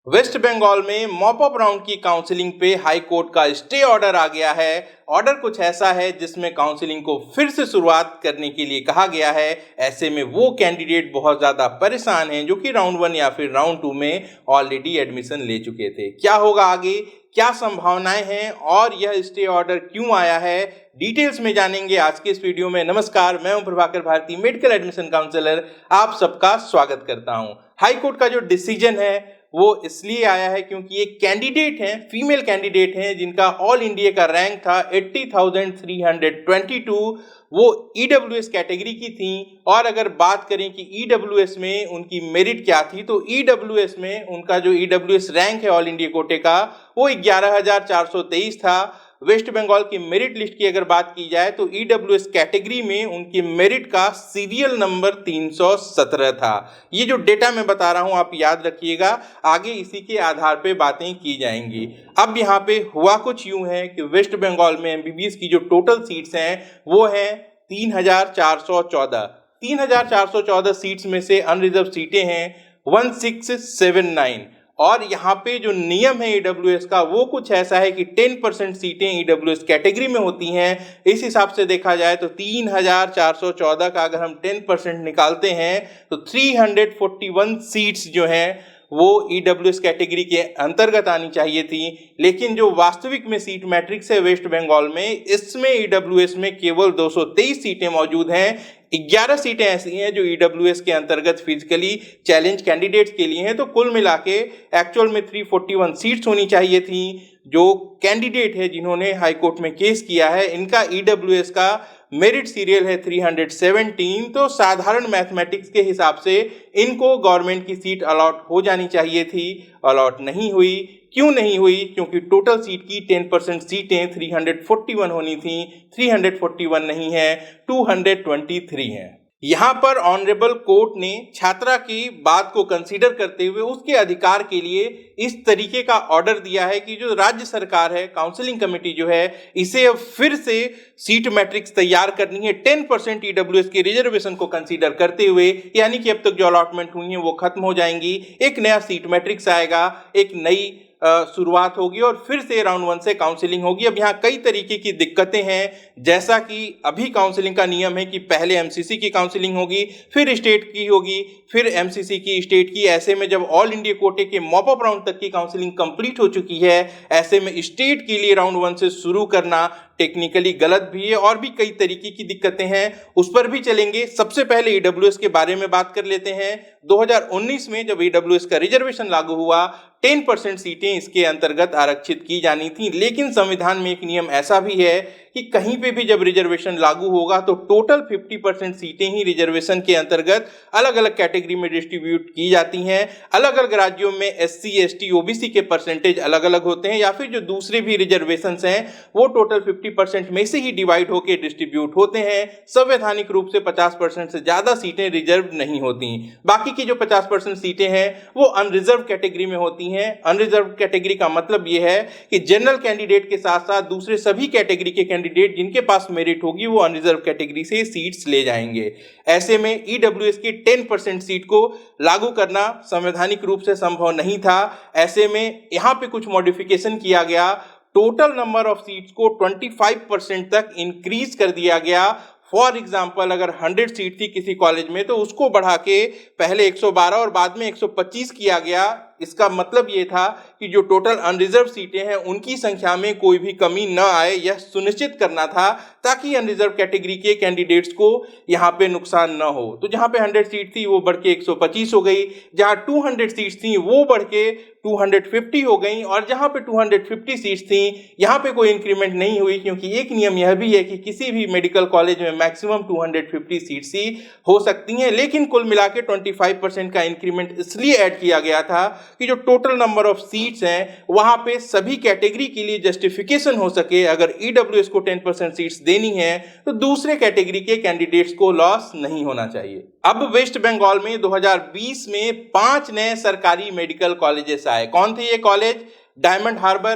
Waste Bengal में mop up round की counselling पे हाई कोर्ट का स्टे ऑर्डर आ गया है। ऑर्डर कुछ ऐसा है जिसमें काउंसलिंग को फिर से शुरुआत करने के लिए कहा गया है। ऐसे में वो कैंडिडेट बहुत ज़्यादा परेशान हैं जो कि राउंड 1 या फिर राउंड 2 में ऑलरेडी एडमिशन ले चुके थे। क्या होगा आगे, क्या संभावनाएं हैं और यह स्टे ऑर्डर क्यों आया है, डिटेल्स में जानेंगे आज के इस वीडियो में। नमस्कार, मैं हूं Prabhakar Bharati, medical admission counsellor. आप सबका स्वागत करता हूं। हाई कोर्ट का जो डिसीजन है वो इसलिए आया है क्योंकि एक कैंडिडेट हैं, फीमेल कैंडिडेट हैं, जिनका ऑल इंडिया का रैंक था 80,322। वो ईडब्ल्यूएस कैटेगरी की थी। और अगर बात करें कि ईडब्ल्यूएस में उनकी मेरिट क्या थी, तो ईडब्ल्यूएस में उनका जो ईडब्ल्यूएस रैंक है ऑल इंडिया कोटे का, वो 11,423 था। वेस्ट बंगाल की मेरिट लिस्ट की अगर बात की जाए तो ईडब्ल्यूएस कैटेगरी में उनकी मेरिट का सीरियल नंबर 317 था। ये जो डेटा मैं बता रहा हूं आप याद रखिएगा, आगे इसी के आधार पे बातें की जाएंगी। अब यहाँ पे हुआ कुछ यूं है कि वेस्ट बंगाल में एमबीबीएस की जो टोटल सीट्स हैं वो हैं 3,414। 3,414 सीट्स में से अनरिजर्व सीटें हैं 1679। और यहाँ पे जो नियम है ईडब्ल्यूएस का वो कुछ ऐसा है कि 10% सीटें ईडब्ल्यूएस कैटेगरी में होती हैं। इस हिसाब से देखा जाए तो 3,414 का अगर हम 10% निकालते हैं तो 341 सीट्स जो हैं वो ईडब्ल्यूएस कैटेगरी के अंतर्गत आनी चाहिए थी। लेकिन जो वास्तविक में सीट मैट्रिक्स है वेस्ट बंगाल में, इसमें ईडब्ल्यूएस में केवल 223 सीटें मौजूद हैं। 11 सीटें ऐसी हैं जो ईडब्ल्यूएस के अंतर्गत फिजिकली चैलेंज कैंडिडेट्स के लिए हैं। तो कुल मिला के एक्चुअल में 341 सीट्स होनी चाहिए थी। जो कैंडिडेट है जिन्होंने हाई कोर्ट में केस किया है, इनका ईडब्ल्यूएस का मेरिट सीरियल है 317। तो साधारण मैथमेटिक्स के हिसाब से इनको गवर्नमेंट की सीट अलॉट हो जानी चाहिए थी, अलॉट नहीं हुई। क्यों नहीं हुई? क्योंकि टोटल सीट की 10% सीटें 341 होनी थी, 341 नहीं है, 223 हैं। यहाँ पर ऑनरेबल कोर्ट ने छात्रा की बात को कंसीडर करते हुए उसके अधिकार के लिए इस तरीके का ऑर्डर दिया है कि जो राज्य सरकार है, काउंसलिंग कमेटी जो है, इसे अब फिर से सीट मैट्रिक्स तैयार करनी है 10% ईडब्ल्यूएस के रिजर्वेशन को कंसीडर करते हुए। यानी कि अब तक जो अलॉटमेंट हुई है वो खत्म हो जाएंगी, एक नया सीट मैट्रिक्स आएगा, एक नई शुरुआत होगी और फिर से राउंड 1 से काउंसलिंग होगी। अब यहाँ कई तरीके की दिक्कतें हैं, जैसा कि अभी काउंसलिंग का नियम है कि पहले एमसीसी की काउंसलिंग होगी, फिर स्टेट की होगी, फिर एमसीसी की, स्टेट की। ऐसे में जब ऑल इंडिया कोटे के मॉप अप राउंड तक की काउंसलिंग कंप्लीट हो चुकी है, ऐसे में स्टेट के लिए राउंड 1 से शुरू करना टेक्निकली गलत भी है और भी कई तरीके की दिक्कतें हैं, उस पर भी चलेंगे। सबसे पहले ईडब्ल्यूएस के बारे में बात कर लेते हैं। 2019 में जब ईडब्ल्यूएस का रिजर्वेशन लागू हुआ, 10% सीटें इसके अंतर्गत आरक्षित की जानी थी। लेकिन संविधान में एक नियम ऐसा भी है कि कहीं पे भी जब रिजर्वेशन लागू होगा तो टोटल 50% सीटें ही रिजर्वेशन के अंतर्गत अलग अलग कैटेगरी में डिस्ट्रीब्यूट की जाती हैं। अलग अलग राज्यों में एससी, एसटी, ओबीसी के परसेंटेज अलग अलग होते हैं, या फिर जो दूसरे भी रिजर्वेशंस हैं वो टोटल 50% में से ही डिवाइड होकर डिस्ट्रीब्यूट होते हैं। संवैधानिक रूप से 50% से ज्यादा सीटें रिजर्व नहीं होती। बाकी की जो 50% सीटें हैं वो अनरिजर्व कैटेगरी में होती हैं। अनरिजर्व कैटेगरी का मतलब यह है कि जनरल कैंडिडेट के साथ साथ दूसरे सभी कैटेगरी के कैंडिडेट जिनके पास मेरिट होगी वो अनरिजर्व कैटेगरी से सीट्स ले जाएंगे। ऐसे में ईडब्ल्यूएस की 10% सीट को लागू करना संवैधानिक रूप से संभव नहीं था। ऐसे में यहां पे कुछ मॉडिफिकेशन किया गया। टोटल नंबर ऑफ सीट्स को 25% तक इंक्रीज कर दिया गया। फॉर एग्जाम्पल, अगर 100 सीट थी किसी कॉलेज में तो उसको बढ़ा के पहले 112 और बाद में 125 किया गया। इसका मतलब ये था कि जो टोटल अनरिजर्व सीटें हैं उनकी संख्या में कोई भी कमी न आए, यह सुनिश्चित करना था ताकि अनरिजर्व कैटेगरी के कैंडिडेट्स को यहाँ पे नुकसान न हो। तो जहाँ पे 100 सीट थी वो बढ़ के 125 हो गई, जहाँ 200 सीट्स थी वो बढ़ के 250 हो गई, और जहाँ पे 250 सीट्स थी यहाँ पे कोई इंक्रीमेंट नहीं हुई। क्योंकि एक नियम यह भी है कि किसी भी मेडिकल कॉलेज में मैक्सिमम 250 सीट्स ही हो सकती हैं। लेकिन कुल मिला के 25% का इंक्रीमेंट इसलिए ऐड किया गया था कि जो टोटल नंबर ऑफ सीट्स हैं वहां पे सभी कैटेगरी के लिए जस्टिफिकेशन हो सके। अगर ईडब्ल्यूएस को 10% सीट्स देनी है तो दूसरे कैटेगरी के कैंडिडेट्स को लॉस नहीं होना चाहिए। अब वेस्ट बंगाल में 2020 में 5 नए सरकारी मेडिकल कॉलेजेस आए। कौन थे ये कॉलेज? डायमंड हार्बर,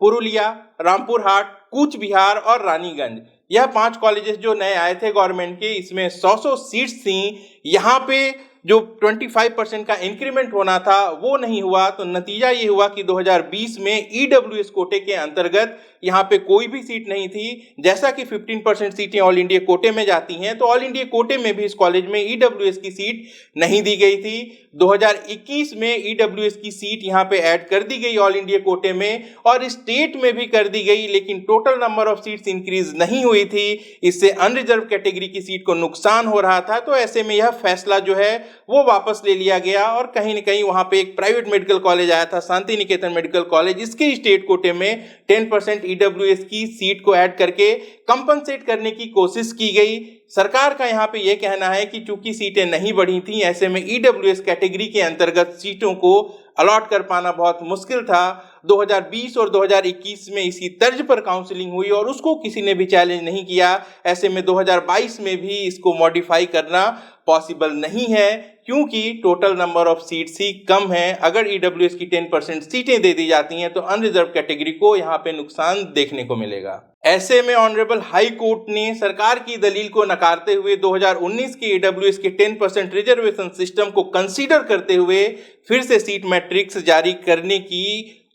पुरुलिया, रामपुर हाट, कूच बिहार और रानीगंज। यह 5 कॉलेजेस जो नए आए थे गवर्नमेंट के, इसमें 100 सीट्स थी। यहाँ पे जो 25% का इंक्रीमेंट होना था वो नहीं हुआ, तो नतीजा ये हुआ कि 2020 में ईडब्ल्यूएस कोटे के अंतर्गत यहाँ पे कोई भी सीट नहीं थी। जैसा कि 15% सीटें ऑल इंडिया कोटे में जाती हैं, तो ऑल इंडिया कोटे में भी इस कॉलेज में ईडब्ल्यूएस की सीट नहीं दी गई थी। 2021 में ईडब्ल्यूएस की सीट यहाँ पे ऐड कर दी गई ऑल इंडिया कोटे में, और स्टेट में भी कर दी गई, लेकिन total number of seats increase नहीं हुई थी। इससे अनरिजर्व कैटेगरी की सीट को नुकसान हो रहा था। तो ऐसे में यह फैसला जो है वो वापस ले लिया गया, और कहीं ना कहीं वहां पे एक प्राइवेट मेडिकल कॉलेज आया था, शांति निकेतन मेडिकल कॉलेज, इसके स्टेट कोटे में 10% ईडब्ल्यूएस की सीट को ऐड करके कंपनसेट करने की कोशिश की गई। सरकार का यहाँ पे यह कहना है कि चूंकि सीटें नहीं बढ़ी थी, ऐसे में ईडब्ल्यूएस कैटेगरी के अंतर्गत सीटों को अलॉट कर पाना बहुत मुश्किल था। 2020 और 2021 में इसी तर्ज पर काउंसलिंग हुई और उसको किसी ने भी चैलेंज नहीं किया। ऐसे में 2022 में भी इसको मॉडिफाई करना पॉसिबल नहीं है, क्योंकि टोटल नंबर ऑफ सीट्स ही कम है। अगर ईडब्ल्यूएस की 10% सीटें दे दी जाती हैं तो अनरिजर्व कैटेगरी को यहाँ पे नुकसान देखने को मिलेगा। ऐसे में ऑनरेबल हाई कोर्ट ने सरकार की दलील को नकारते हुए 2019 के ईडब्ल्यूएस के 10% रिजर्वेशन सिस्टम को कंसीडर करते हुए फिर से सीट मैट्रिक्स जारी करने की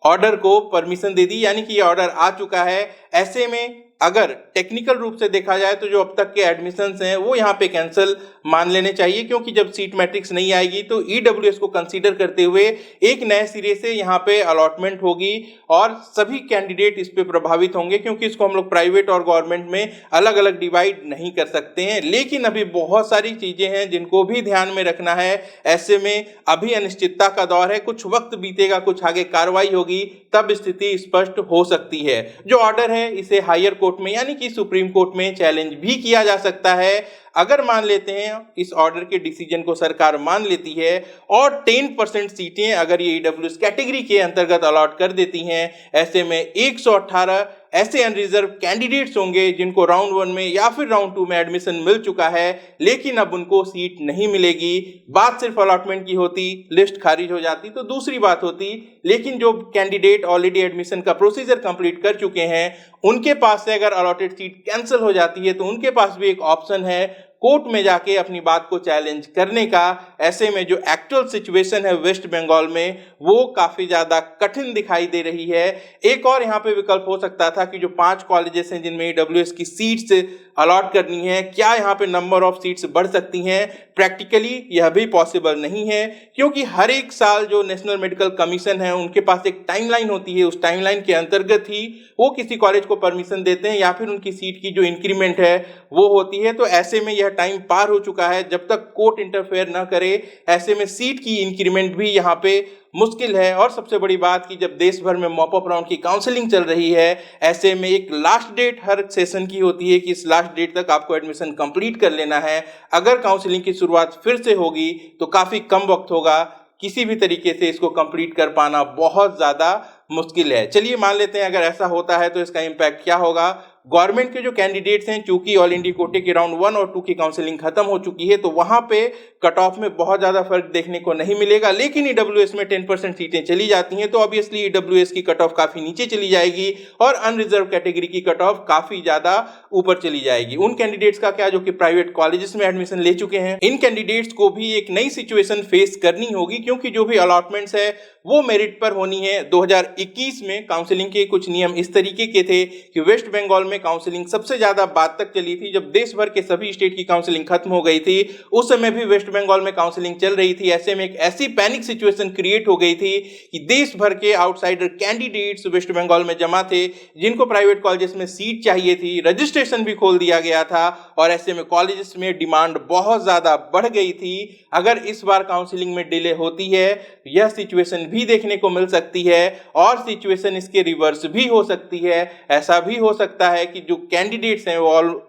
ऑर्डर को परमिशन दे दी, यानी कि ये ऑर्डर आ चुका है। ऐसे में अगर टेक्निकल रूप से देखा जाए तो जो अब तक के एडमिशंस हैं वो यहाँ पे कैंसिल मान लेने चाहिए, क्योंकि जब सीट मैट्रिक्स नहीं आएगी तो ईडब्ल्यूएस को कंसीडर करते हुए एक नए सिरे से यहाँ पे अलॉटमेंट होगी और सभी कैंडिडेट इस पे प्रभावित होंगे, क्योंकि इसको हम लोग प्राइवेट और गवर्नमेंट में अलग अलग डिवाइड नहीं कर सकते हैं। लेकिन अभी बहुत सारी चीजें हैं जिनको भी ध्यान में रखना है। ऐसे में अभी अनिश्चितता का दौर है, कुछ वक्त बीतेगा, कुछ आगे कार्रवाई होगी, तब स्थिति स्पष्ट हो सकती है। जो ऑर्डर है इसे हायर कोर्ट में यानी कि सुप्रीम कोर्ट में चैलेंज भी किया जा सकता है। अगर मान लेते हैं इस ऑर्डर के डिसीजन को सरकार मान लेती है और 10% सीटें अगर ये ईडब्ल्यूएस कैटेगरी के अंतर्गत अलॉट कर देती हैं, ऐसे में 118 ऐसे अनरिजर्व कैंडिडेट्स होंगे जिनको राउंड 1 में या फिर राउंड 2 में एडमिशन मिल चुका है, लेकिन अब उनको सीट नहीं मिलेगी। बात सिर्फ अलॉटमेंट की होती, लिस्ट खारिज हो जाती तो दूसरी बात होती, लेकिन जो कैंडिडेट ऑलरेडी एडमिशन का प्रोसीजर कंप्लीट कर चुके हैं उनके पास से अगर अलॉटेड सीट कैंसिल हो जाती है तो उनके पास भी एक ऑप्शन है कोर्ट में जाके अपनी बात को चैलेंज करने का। ऐसे में जो एक्चुअल सिचुएशन है वेस्ट बंगाल में वो काफी ज्यादा कठिन दिखाई दे रही है। एक और यहाँ पे विकल्प हो सकता था कि जो 5 कॉलेजेस हैं जिनमें ईडब्ल्यूएस की सीट्स अलॉट करनी है, क्या यहाँ पे नंबर ऑफ सीट्स बढ़ सकती हैं? प्रैक्टिकली यह भी पॉसिबल नहीं है, क्योंकि हर एक साल जो नेशनल मेडिकल कमीशन है उनके पास एक टाइमलाइन होती है, उस टाइमलाइन के अंतर्गत ही वो किसी कॉलेज को परमिशन देते हैं या फिर उनकी सीट की जो इंक्रीमेंट है वो होती है। तो ऐसे में यह टाइम पार हो चुका है, जब तक कोर्ट इंटरफेयर ना करे ऐसे में सीट की इंक्रीमेंट भी यहाँ पे मुश्किल है। और सबसे बड़ी बात कि जब देश भर में मॉप अप राउंड की काउंसलिंग चल रही है, ऐसे में एक लास्ट डेट हर सेशन की होती है कि इस लास्ट डेट तक आपको एडमिशन कंप्लीट कर लेना है। अगर काउंसलिंग की शुरुआत फिर से होगी तो काफी कम वक्त होगा, किसी भी तरीके से इसको कंप्लीट कर पाना बहुत ज्यादा मुश्किल है। चलिए मान लेते हैं अगर ऐसा होता है तो इसका इम्पैक्ट क्या होगा। गवर्नमेंट के जो कैंडिडेट्स हैं, चूंकि ऑल इंडिया कोटे के राउंड 1 और 2 की काउंसलिंग खत्म हो चुकी है तो वहां पे कट ऑफ में बहुत ज्यादा फर्क देखने को नहीं मिलेगा, लेकिन ईडब्ल्यूएस में 10% सीटें चली जाती हैं तो ऑब्वियसली ईडब्ल्यूएस की कट ऑफ काफी नीचे चली जाएगी और अनरिजर्व कैटेगरी की कट ऑफ काफी ज्यादा ऊपर चली जाएगी। उन कैंडिडेट्स का क्या जो कि प्राइवेट कॉलेजेस में एडमिशन ले चुके हैं, इन कैंडिडेट्स को भी एक नई सिचुएशन फेस करनी होगी, क्योंकि जो भी अलॉटमेंट्स है वो मेरिट पर होनी है। 2021 में काउंसलिंग के कुछ नियम इस तरीके के थे कि वेस्ट बंगाल में काउंसलिंग सबसे ज्यादा बाद तक चली थी। जब देश भर के सभी स्टेट की काउंसलिंग खत्म हो गई थी उस समय भी वेस्ट बंगाल में काउंसलिंग चल रही थी। ऐसे में एक ऐसी पैनिक सिचुएशन क्रिएट हो गई थी कि देश भर के आउटसाइडर कैंडिडेट्स वेस्ट बंगाल में जमा थे जिनको प्राइवेट कॉलेजेस में सीट चाहिए थी, रजिस्ट्रेशन भी खोल दिया गया था और ऐसे में कॉलेजेस में डिमांड बहुत ज्यादा बढ़ गई थी। अगर इस बार काउंसलिंग में डिले होती है यह सिचुएशन भी देखने को मिल सकती है और सिचुएशन इसके रिवर्स भी हो सकती है। ऐसा भी हो सकता है कि जो कैंडिडेट्स हैं वो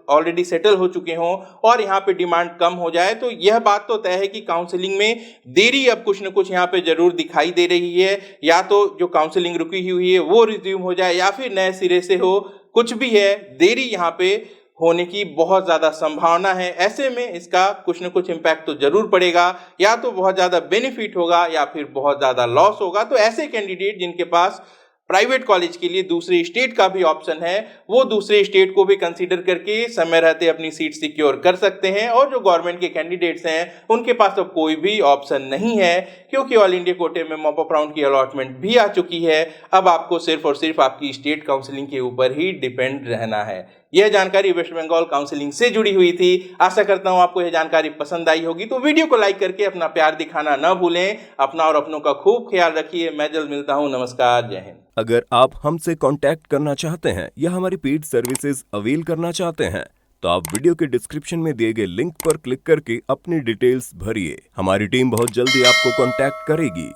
ऑलरेडी सेटल हो चुके हों और यहाँ पे डिमांड कम हो जाए। तो यह बात तो तय है कि काउंसलिंग में देरी अब कुछ न कुछ यहाँ पे जरूर दिखाई दे रही है, या तो जो काउंसलिंग रुकी हुई है वो रिज्यूम हो जाए या फिर नए सिरे से हो, कुछ भी है, देरी यहाँ पे होने की बहुत ज़्यादा संभावना है। ऐसे में इसका कुछ न कुछ इम्पैक्ट तो जरूर पड़ेगा, या तो बहुत ज़्यादा बेनिफिट होगा या फिर बहुत ज़्यादा लॉस होगा। तो ऐसे कैंडिडेट जिनके पास प्राइवेट कॉलेज के लिए दूसरे स्टेट का भी ऑप्शन है, वो दूसरे स्टेट को भी कंसीडर करके समय रहते अपनी सीट सिक्योर कर सकते हैं। और जो गवर्नमेंट के कैंडिडेट्स हैं उनके पास अब कोई भी ऑप्शन नहीं है, क्योंकि ऑल इंडिया कोटे में मॉप अप राउंड की अलॉटमेंट भी आ चुकी है। अब आपको सिर्फ और सिर्फ आपकी स्टेट काउंसलिंग के ऊपर ही डिपेंड रहना है। यह जानकारी वेस्ट बंगाल काउंसलिंग से जुड़ी हुई थी। आशा करता हूं आपको यह जानकारी पसंद आई होगी, तो वीडियो को लाइक करके अपना प्यार दिखाना न भूलें। अपना और अपनों का खूब ख्याल रखिए। मैं जल्द मिलता हूं। नमस्कार, जय हिंद। अगर आप हमसे कांटेक्ट करना चाहते हैं या हमारी पेड सर्विसेज अवेल करना चाहते हैं तो आप वीडियो के डिस्क्रिप्शन में दिए गए लिंक पर क्लिक करके अपनी डिटेल्स भरिए। हमारी टीम बहुत जल्दी आपको कांटेक्ट करेगी।